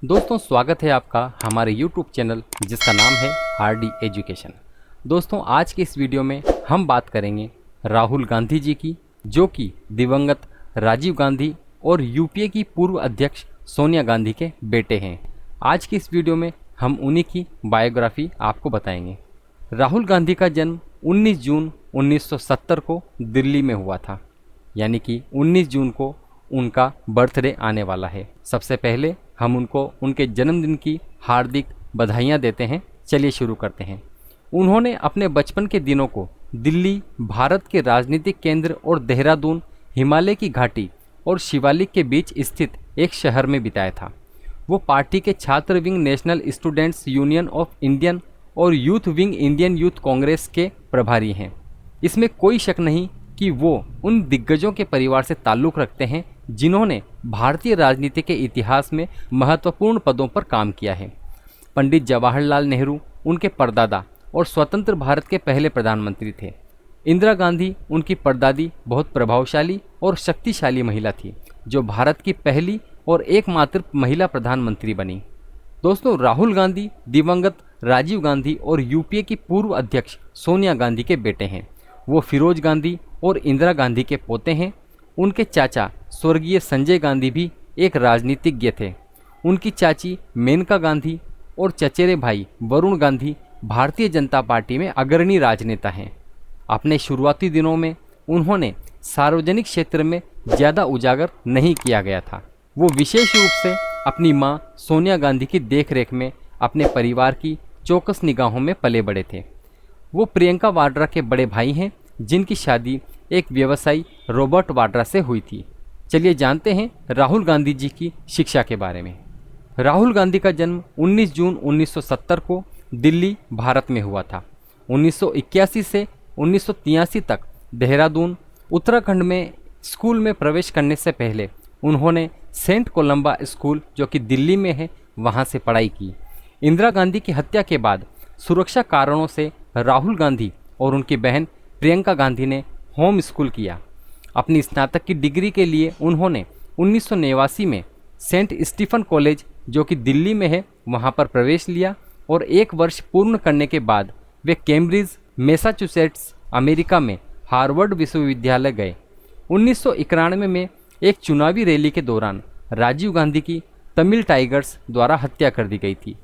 दोस्तों स्वागत है आपका हमारे YouTube चैनल जिसका नाम है RD एजुकेशन। दोस्तों आज के इस वीडियो में हम बात करेंगे राहुल गांधी जी की, जो कि दिवंगत राजीव गांधी और यूपीए की पूर्व अध्यक्ष सोनिया गांधी के बेटे हैं। आज की इस वीडियो में हम उन्हीं की बायोग्राफी आपको बताएंगे। राहुल गांधी का जन्म 19 जून 1970 को दिल्ली में हुआ था, यानी कि 19 जून को उनका बर्थडे आने वाला है। सबसे पहले हम उनको उनके जन्मदिन की हार्दिक बधाइयाँ देते हैं। चलिए शुरू करते हैं। उन्होंने अपने बचपन के दिनों को दिल्ली, भारत के राजनीतिक केंद्र, और देहरादून, हिमालय की घाटी और शिवालिक के बीच स्थित एक शहर में बिताया था। वो पार्टी के छात्र wing national students union of Indian और youth wing Indian youth Congress के प्रभारी हैं। इसमें कोई शक नहीं कि वो उन दिग्गजों के परिवार से ताल्लुक़ रखते हैं जिन्होंने भारतीय राजनीति के इतिहास में महत्वपूर्ण पदों पर काम किया है। पंडित जवाहरलाल नेहरू उनके परदादा और स्वतंत्र भारत के पहले प्रधानमंत्री थे। इंदिरा गांधी उनकी परदादी बहुत प्रभावशाली और शक्तिशाली महिला थी, जो भारत की पहली और एकमात्र महिला प्रधानमंत्री बनी। दोस्तों, राहुल गांधी दिवंगत राजीव गांधी और यूपीए की पूर्व अध्यक्ष सोनिया गांधी के बेटे हैं। वो फिरोज गांधी और इंदिरा गांधी के पोते हैं। उनके चाचा स्वर्गीय संजय गांधी भी एक राजनीतिज्ञ थे। उनकी चाची मेनका गांधी और चचेरे भाई वरुण गांधी भारतीय जनता पार्टी में अग्रणी राजनेता हैं। अपने शुरुआती दिनों में उन्होंने सार्वजनिक क्षेत्र में ज़्यादा उजागर नहीं किया गया था। वो विशेष रूप से अपनी मां सोनिया गांधी की देखरेख में अपने परिवार की चौकस निगाहों में पले बड़े थे। वो प्रियंका वाड्रा के बड़े भाई हैं, जिनकी शादी एक व्यवसायी रॉबर्ट वाड्रा से हुई थी। चलिए जानते हैं राहुल गांधी जी की शिक्षा के बारे में। राहुल गांधी का जन्म 19 जून 1970 को दिल्ली, भारत में हुआ था। 1981 से 1983 तक देहरादून, उत्तराखंड में स्कूल में प्रवेश करने से पहले उन्होंने सेंट कोलंबा स्कूल, जो कि दिल्ली में है, वहाँ से पढ़ाई की। इंदिरा गांधी की हत्या के बाद सुरक्षा कारणों से राहुल गांधी और उनकी बहन प्रियंका गांधी ने होम स्कूल किया। अपनी स्नातक की डिग्री के लिए उन्होंने 1989 में सेंट स्टीफन कॉलेज, जो कि दिल्ली में है, वहाँ पर प्रवेश लिया और एक वर्ष पूर्ण करने के बाद वे कैम्ब्रिज, मैसाचुसेट्स, अमेरिका में हार्वर्ड विश्वविद्यालय गए। 1991 में एक चुनावी रैली के दौरान राजीव गांधी की तमिल टाइगर्स द्वारा हत्या कर दी गई थी।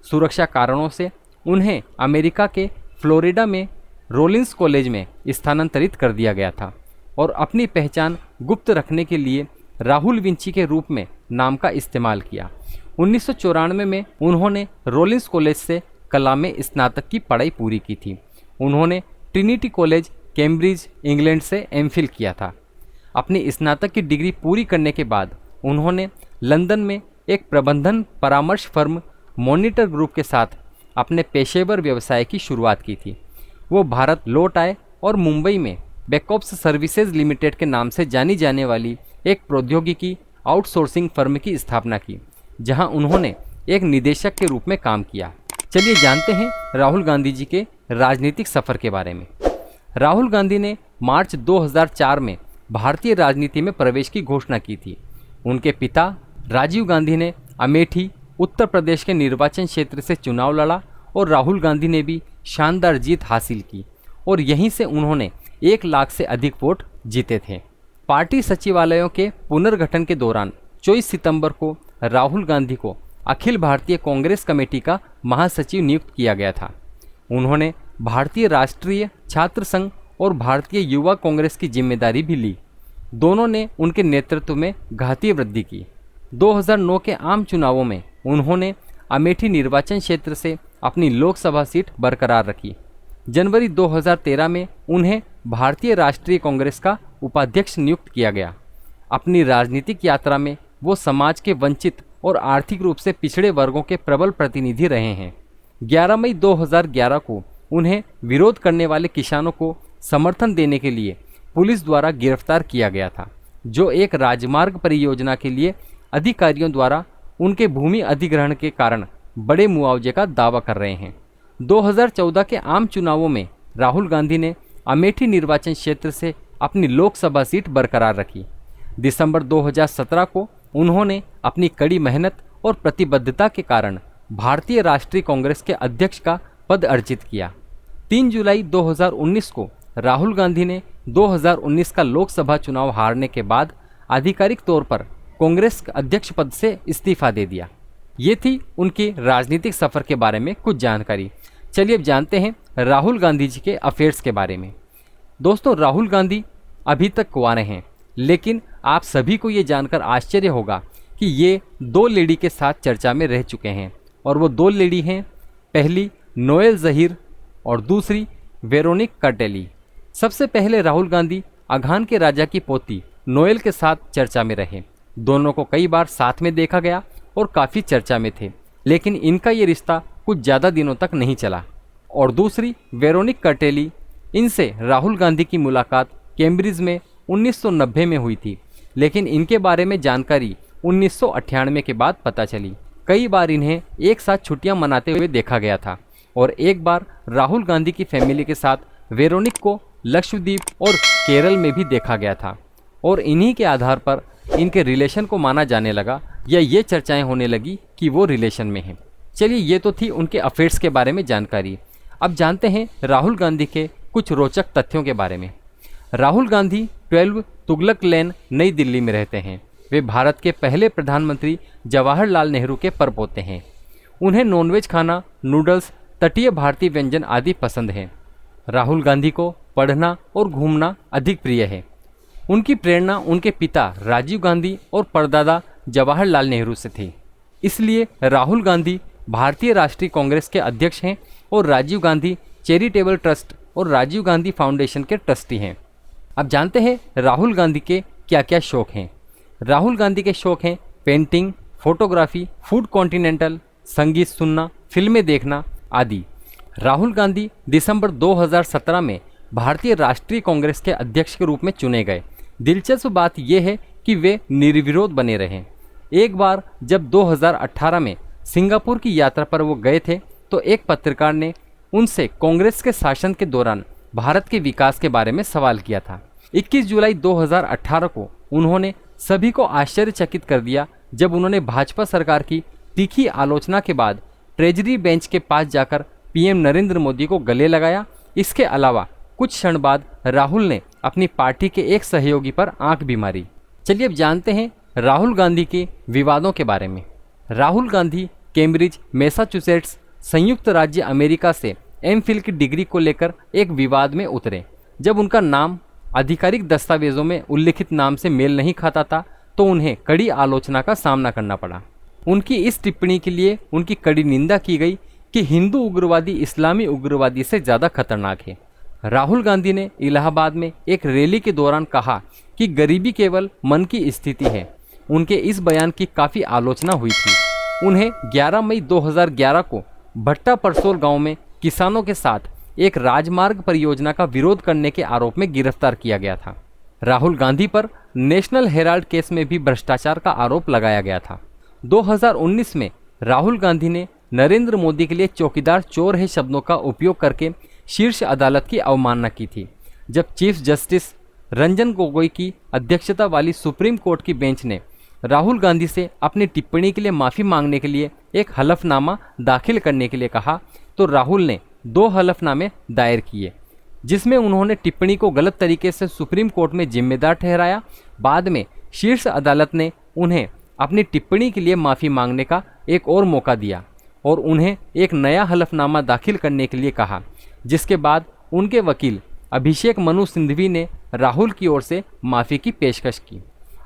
सुरक्षा कारणों से उन्हें अमेरिका के फ्लोरिडा में रोलिंस कॉलेज में स्थानांतरित कर दिया गया था और अपनी पहचान गुप्त रखने के लिए राहुल विंची के रूप में नाम का इस्तेमाल किया। 1994 में उन्होंने रोलिंस कॉलेज से कला में स्नातक की पढ़ाई पूरी की थी। उन्होंने ट्रिनिटी कॉलेज, कैम्ब्रिज, इंग्लैंड से एमफिल किया था। अपनी स्नातक की डिग्री पूरी करने के बाद उन्होंने लंदन में एक प्रबंधन परामर्श फर्म मॉनिटर ग्रुप के साथ अपने पेशेवर व्यवसाय की शुरुआत की थी। वो भारत लौट आए और मुंबई में बैकऑप्स सर्विसेज लिमिटेड के नाम से जानी जाने वाली एक प्रौद्योगिकी आउटसोर्सिंग फर्म की स्थापना की, जहां उन्होंने एक निदेशक के रूप में काम किया। चलिए जानते हैं राहुल गांधी जी के राजनीतिक सफ़र के बारे में। राहुल गांधी ने मार्च 2004 में भारतीय राजनीति में प्रवेश की घोषणा की थी। उनके पिता राजीव गांधी ने अमेठी, उत्तर प्रदेश के निर्वाचन क्षेत्र से चुनाव लड़ा और राहुल गांधी ने भी शानदार जीत हासिल की और यहीं से उन्होंने 1 लाख से अधिक वोट जीते थे। पार्टी सचिवालयों के पुनर्गठन के दौरान 24 सितंबर को राहुल गांधी को अखिल भारतीय कांग्रेस कमेटी का महासचिव नियुक्त किया गया था। उन्होंने भारतीय राष्ट्रीय छात्र संघ और भारतीय युवा कांग्रेस की जिम्मेदारी भी ली। दोनों ने उनके नेतृत्व में घातीय वृद्धि की। 2009 के आम चुनावों में उन्होंने अमेठी निर्वाचन क्षेत्र से अपनी लोकसभा सीट बरकरार रखी। जनवरी 2013 में उन्हें भारतीय राष्ट्रीय कांग्रेस का उपाध्यक्ष नियुक्त किया गया। अपनी राजनीतिक यात्रा में वो समाज के वंचित और आर्थिक रूप से पिछड़े वर्गों के प्रबल प्रतिनिधि रहे हैं। 11 मई 2011 को उन्हें विरोध करने वाले किसानों को समर्थन देने के लिए पुलिस द्वारा गिरफ्तार किया गया था, जो एक राजमार्ग परियोजना के लिए अधिकारियों द्वारा उनके भूमि अधिग्रहण के कारण बड़े मुआवजे का दावा कर रहे हैं। 2014 के आम चुनावों में राहुल गांधी ने अमेठी निर्वाचन क्षेत्र से अपनी लोकसभा सीट बरकरार रखी। दिसंबर 2017 को उन्होंने अपनी कड़ी मेहनत और प्रतिबद्धता के कारण भारतीय राष्ट्रीय कांग्रेस के अध्यक्ष का पद अर्जित किया। 3 जुलाई 2019 को राहुल गांधी ने 2019 का लोकसभा चुनाव हारने के बाद आधिकारिक तौर पर कांग्रेस अध्यक्ष पद से इस्तीफा दे दिया। ये थी उनके राजनीतिक सफर के बारे में कुछ जानकारी। चलिए अब जानते हैं राहुल गांधी जी के अफेयर्स के बारे में। दोस्तों, राहुल गांधी अभी तक कुंवारे हैं, लेकिन आप सभी को ये जानकर आश्चर्य होगा कि ये 2 लेडी के साथ चर्चा में रह चुके हैं, और वो 2 लेडी हैं, पहली नोएल ज़हीर और दूसरी वेरोनिक कर्टेली। सबसे पहले राहुल गांधी अघान के राजा की पोती नोएल के साथ चर्चा में रहे। दोनों को कई बार साथ में देखा गया और काफ़ी चर्चा में थे, लेकिन इनका ये रिश्ता कुछ ज़्यादा दिनों तक नहीं चला। और दूसरी वेरोनिक कर्टेली, इनसे राहुल गांधी की मुलाकात कैम्ब्रिज में 1990 में हुई थी, लेकिन इनके बारे में जानकारी 1998 के बाद पता चली। कई बार इन्हें एक साथ छुट्टियां मनाते हुए देखा गया था, और एक बार राहुल गांधी की फैमिली के साथ वेरोनिक को लक्षद्वीप और केरल में भी देखा गया था, और इन्हीं के आधार पर इनके रिलेशन को माना जाने लगा, या ये चर्चाएं होने लगी कि वो रिलेशन में हैं। चलिए, ये तो थी उनके अफेयर्स के बारे में जानकारी। अब जानते हैं राहुल गांधी के कुछ रोचक तथ्यों के बारे में। राहुल गांधी 12 तुगलक लेन, नई दिल्ली में रहते हैं। वे भारत के पहले प्रधानमंत्री जवाहरलाल नेहरू के परपोते हैं। उन्हें नॉनवेज खाना, नूडल्स, तटीय भारतीय व्यंजन आदि पसंद हैं। राहुल गांधी को पढ़ना और घूमना अधिक प्रिय है। उनकी प्रेरणा उनके पिता राजीव गांधी और परदादा जवाहरलाल नेहरू से थी। इसलिए राहुल गांधी भारतीय राष्ट्रीय कांग्रेस के अध्यक्ष हैं और राजीव गांधी चैरिटेबल ट्रस्ट और राजीव गांधी फाउंडेशन के ट्रस्टी हैं। अब जानते हैं राहुल गांधी के क्या क्या शौक हैं। राहुल गांधी के शौक हैं पेंटिंग, फोटोग्राफी, फूड कॉन्टिनेंटल, संगीत सुनना, फिल्में देखना आदि। राहुल गांधी दिसंबर 2017 में भारतीय राष्ट्रीय कांग्रेस के अध्यक्ष के रूप में चुने गए। दिलचस्प बात यह है कि वे निर्विरोध बने रहे। एक बार जब 2018 में सिंगापुर की यात्रा पर वो गए थे, तो एक पत्रकार ने उनसे कांग्रेस के शासन के दौरान भारत के विकास के बारे में सवाल किया था। 21 जुलाई 2018 को उन्होंने सभी को आश्चर्यचकित कर दिया जब उन्होंने भाजपा सरकार की तीखी आलोचना के बाद ट्रेजरी बेंच के पास जाकर पीएम नरेंद्र मोदी को गले लगाया। इसके अलावा कुछ क्षण बाद राहुल ने अपनी पार्टी के एक सहयोगी पर आंख भी मारी। चलिए अब जानते हैं राहुल गांधी के विवादों के बारे में। राहुल गांधी कैम्ब्रिज, मैसाचुसेट्स, संयुक्त राज्य अमेरिका से एमफिल की डिग्री को लेकर एक विवाद में उतरे। जब उनका नाम आधिकारिक दस्तावेजों में उल्लिखित नाम से मेल नहीं खाता था, तो उन्हें कड़ी आलोचना का सामना करना पड़ा। उनकी इस टिप्पणी के लिए उनकी कड़ी निंदा की गई कि हिंदू उग्रवादी इस्लामी उग्रवादी से ज़्यादा खतरनाक है। राहुल गांधी ने इलाहाबाद में एक रैली के दौरान कहा कि गरीबी केवल मन की स्थिति है। उनके इस बयान की काफ़ी आलोचना हुई थी। उन्हें 11 मई 2011 को भट्टा परसोल गांव में किसानों के साथ एक राजमार्ग परियोजना का विरोध करने के आरोप में गिरफ्तार किया गया था। राहुल गांधी पर नेशनल हेराल्ड केस में भी भ्रष्टाचार का आरोप लगाया गया था। 2019 में राहुल गांधी ने नरेंद्र मोदी के लिए चौकीदार चोर है शब्दों का उपयोग करके शीर्ष अदालत की अवमानना की थी, जब चीफ जस्टिस रंजन गोगोई की अध्यक्षता वाली सुप्रीम कोर्ट की बेंच ने राहुल गांधी से अपनी टिप्पणी के लिए माफ़ी मांगने के लिए एक हलफनामा दाखिल करने के लिए कहा, तो राहुल ने 2 हलफनामे दायर किए, जिसमें उन्होंने टिप्पणी को गलत तरीके से सुप्रीम कोर्ट में जिम्मेदार ठहराया। बाद में शीर्ष अदालत ने उन्हें अपनी टिप्पणी के लिए माफ़ी मांगने का एक और मौका दिया और उन्हें एक नया हलफनामा दाखिल करने के लिए कहा, जिसके बाद उनके वकील अभिषेक मनु सिंघवी ने राहुल की ओर से माफ़ी की पेशकश की।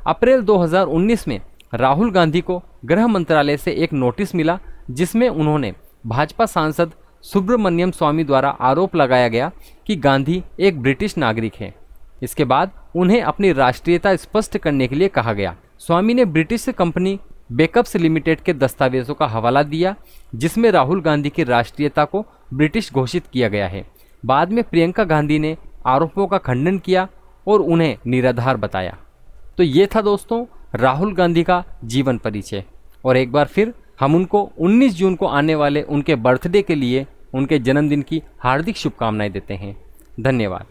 अप्रैल 2019 में राहुल गांधी को गृह मंत्रालय से एक नोटिस मिला, जिसमें उन्होंने भाजपा सांसद सुब्रमण्यम स्वामी द्वारा आरोप लगाया गया कि गांधी एक ब्रिटिश नागरिक हैं। इसके बाद उन्हें अपनी राष्ट्रीयता स्पष्ट करने के लिए कहा गया। स्वामी ने ब्रिटिश कंपनी बेकअप्स लिमिटेड के दस्तावेजों का हवाला दिया, जिसमें राहुल गांधी की राष्ट्रीयता को ब्रिटिश घोषित किया गया है। बाद में प्रियंका गांधी ने आरोपों का खंडन किया और उन्हें निराधार बताया। तो ये था दोस्तों राहुल गांधी का जीवन परिचय, और एक बार फिर हम उनको 19 जून को आने वाले उनके बर्थडे के लिए उनके जन्मदिन की हार्दिक शुभकामनाएं देते हैं। धन्यवाद।